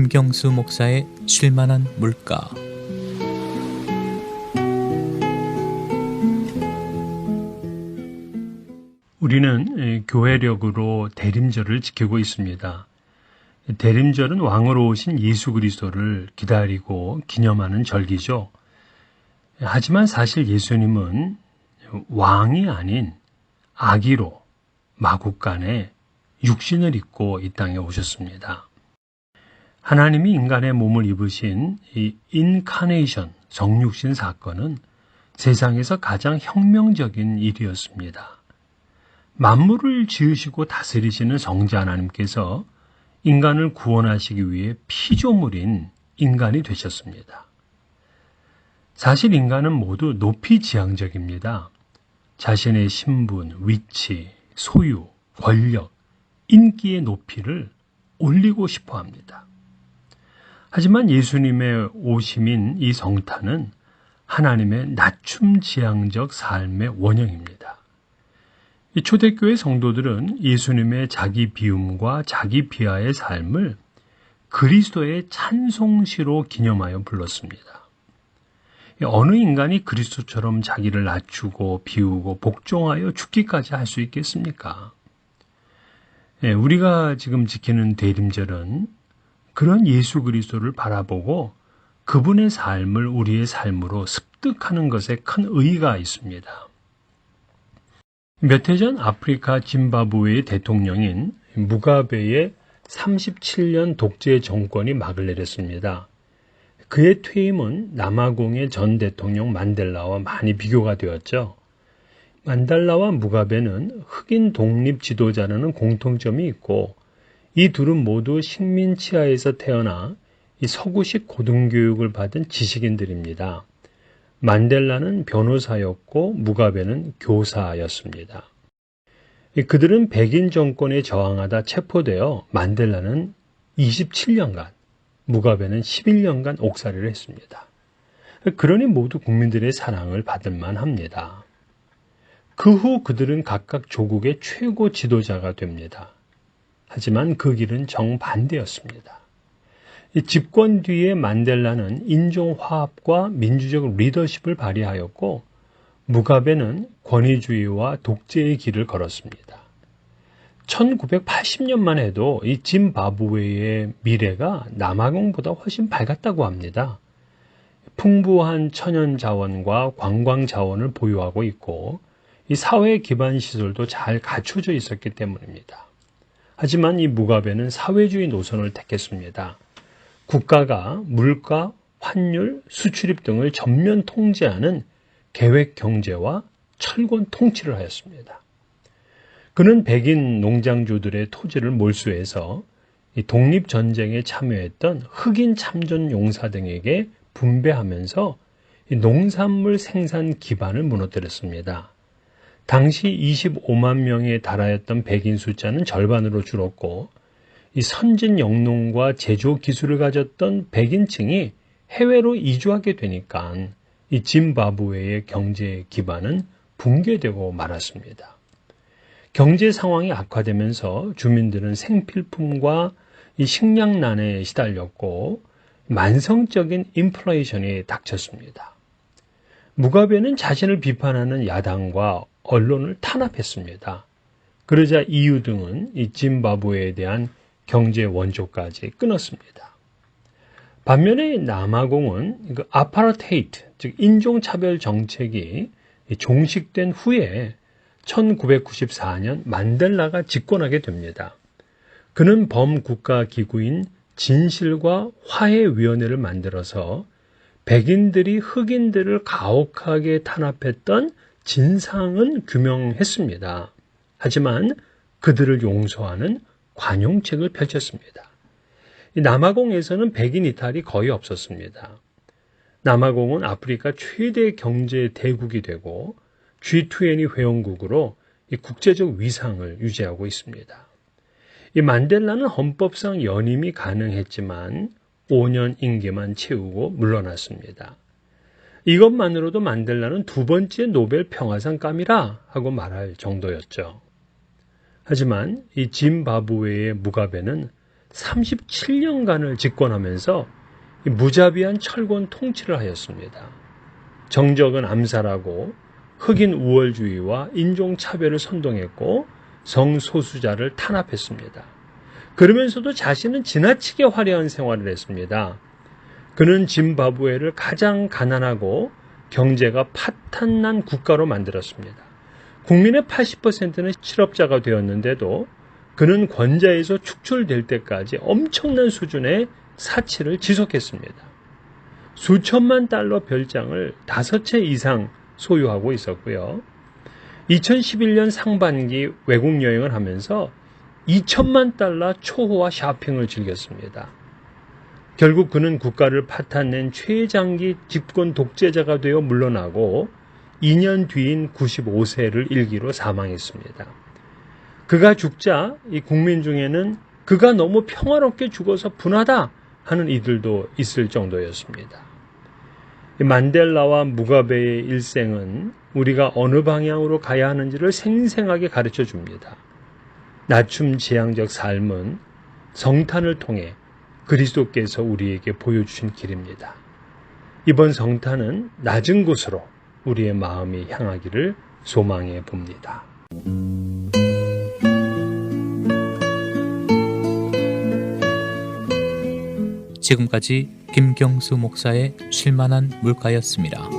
김경수 목사의 쉴만한 물가. 우리는 교회력으로 대림절을 지키고 있습니다. 대림절은 왕으로 오신 예수 그리스도를 기다리고 기념하는 절기죠. 하지만 사실 예수님은 왕이 아닌 아기로 마국간에 육신을 입고 이 땅에 오셨습니다. 하나님이 인간의 몸을 입으신 이 인카네이션, 성육신 사건은 세상에서 가장 혁명적인 일이었습니다. 만물을 지으시고 다스리시는 성자 하나님께서 인간을 구원하시기 위해 피조물인 인간이 되셨습니다. 사실 인간은 모두 높이지향적입니다. 자신의 신분, 위치, 소유, 권력, 인기의 높이를 올리고 싶어 합니다. 하지만 예수님의 오심인 이 성탄은 하나님의 낮춤지향적 삶의 원형입니다. 이 초대교회 성도들은 예수님의 자기 비움과 자기 비하의 삶을 그리스도의 찬송시로 기념하여 불렀습니다. 어느 인간이 그리스도처럼 자기를 낮추고 비우고 복종하여 죽기까지 할 수 있겠습니까? 우리가 지금 지키는 대림절은 그런 예수 그리스도를 바라보고 그분의 삶을 우리의 삶으로 습득하는 것에 큰 의의가 있습니다. 몇 해 전 아프리카 짐바브웨의 대통령인 무가베의 37년 독재 정권이 막을 내렸습니다. 그의 퇴임은 남아공의 전 대통령 만델라와 많이 비교가 되었죠. 만델라와 무가베는 흑인 독립 지도자라는 공통점이 있고 이 둘은 모두 식민 치하에서 태어나 이 서구식 고등교육을 받은 지식인들입니다. 만델라는 변호사였고 무가베는 교사였습니다. 그들은 백인 정권에 저항하다 체포되어 만델라는 27년간, 무가베는 11년간 옥살이를 했습니다. 그러니 모두 국민들의 사랑을 받을 만합니다. 그 후 그들은 각각 조국의 최고 지도자가 됩니다. 하지만 그 길은 정반대였습니다. 집권 뒤에 만델라는 인종화합과 민주적 리더십을 발휘하였고 무가베는 권위주의와 독재의 길을 걸었습니다. 1980년만 해도 이 짐바브웨의 미래가 남아공보다 훨씬 밝았다고 합니다. 풍부한 천연 자원과 관광 자원을 보유하고 있고 이 사회 기반 시설도 잘 갖춰져 있었기 때문입니다. 하지만 이 무가베는 사회주의 노선을 택했습니다. 국가가 물가, 환율, 수출입 등을 전면 통제하는 계획 경제와 철권 통치를 하였습니다. 그는 백인 농장주들의 토지를 몰수해서 독립전쟁에 참여했던 흑인 참전 용사 등에게 분배하면서 농산물 생산 기반을 무너뜨렸습니다. 당시 25만 명에 달하였던 백인 숫자는 절반으로 줄었고 이 선진 영농과 제조 기술을 가졌던 백인층이 해외로 이주하게 되니까 이 짐바브웨의 경제 기반은 붕괴되고 말았습니다. 경제 상황이 악화되면서 주민들은 생필품과 이 식량난에 시달렸고 만성적인 인플레이션이 닥쳤습니다. 무가베는 자신을 비판하는 야당과 언론을 탄압했습니다. 그러자 EU 등은 이 짐바브웨에 대한 경제 원조까지 끊었습니다. 반면에 남아공은 아파르테이트, 즉 인종차별 정책이 종식된 후에 1994년 만델라가 집권하게 됩니다. 그는 범국가 기구인 진실과 화해위원회를 만들어서 백인들이 흑인들을 가혹하게 탄압했던 진상은 규명했습니다. 하지만 그들을 용서하는 관용책을 펼쳤습니다. 남아공에서는 백인 이탈이 거의 없었습니다. 남아공은 아프리카 최대 경제 대국이 되고 G20 회원국으로 국제적 위상을 유지하고 있습니다. 이 만델라는 헌법상 연임이 가능했지만 5년 임기만 채우고 물러났습니다. 이것만으로도 만델라는 두 번째 노벨 평화상감이라 하고 말할 정도였죠. 하지만 이 짐바브웨의 무가베는 37년간을 집권하면서 무자비한 철권 통치를 하였습니다. 정적은 암살하고 흑인 우월주의와 인종차별을 선동했고 성소수자를 탄압했습니다. 그러면서도 자신은 지나치게 화려한 생활을 했습니다. 그는 짐바브웨를 가장 가난하고 경제가 파탄난 국가로 만들었습니다. 국민의 80%는 실업자가 되었는데도 그는 권좌에서 축출될 때까지 엄청난 수준의 사치를 지속했습니다. 수천만 달러 별장을 5채 이상 소유하고 있었고요. 2011년 상반기 외국 여행을 하면서 2천만 달러 초호화 쇼핑을 즐겼습니다. 결국 그는 국가를 파탄낸 최장기 집권 독재자가 되어 물러나고 2년 뒤인 95세를 일기로 사망했습니다. 그가 죽자 이 국민 중에는 그가 너무 평화롭게 죽어서 분하다 하는 이들도 있을 정도였습니다. 만델라와 무가베의 일생은 우리가 어느 방향으로 가야 하는지를 생생하게 가르쳐 줍니다. 낮춤지향적 삶은 성탄을 통해 그리스도께서 우리에게 보여주신 길입니다. 이번 성탄은 낮은 곳으로 우리의 마음이 향하기를 소망해 봅니다. 지금까지 김경수 목사의 쉴만한 물가였습니다.